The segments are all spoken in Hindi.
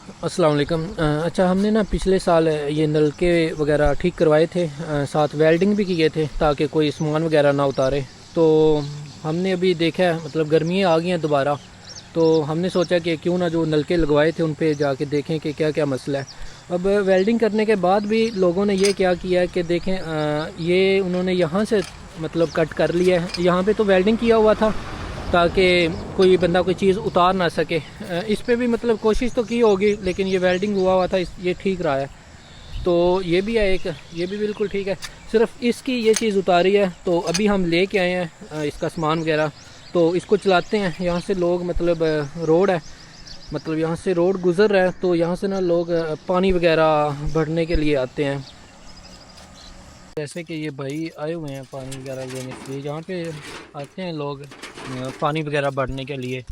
अस्सलाम वालेकुम। अच्छा, हमने ना पिछले साल ये नलके वगैरह ठीक करवाए थे, साथ वेल्डिंग भी किए थे ताकि कोई सामान वगैरह ना उतारे। तो हमने अभी देखा है, मतलब गर्मियाँ आ गई हैं दोबारा, तो हमने सोचा कि क्यों ना जो नलके लगवाए थे उन पे जाके देखें कि क्या क्या मसला है। अब वेल्डिंग करने के बाद भी लोगों ने ये क्या किया है कि देखें, ये उन्होंने यहाँ से मतलब कट कर लिया है। यहाँ पे तो वेल्डिंग किया हुआ था ताकि कोई बंदा कोई चीज़ उतार ना सके। इस पे भी मतलब कोशिश तो की होगी, लेकिन ये वेल्डिंग हुआ हुआ था, ये ठीक रहा है। तो ये भी है एक, ये भी बिल्कुल ठीक है। सिर्फ इसकी ये चीज़ उतारी है, तो अभी हम ले के आए हैं इसका सामान वगैरह। तो इसको चलाते हैं। यहाँ से लोग मतलब रोड है, मतलब यहाँ से रोड गुज़र रहा है, तो यहाँ से ना लोग पानी वगैरह भरने के लिए आते हैं। जैसे कि ये भाई आए हुए हैं पानी वगैरह लेने के लिए, यहाँ पे आते हैं लोग पानी वगैरह भरने के लिए।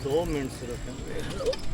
2 मिनट सिर्फ।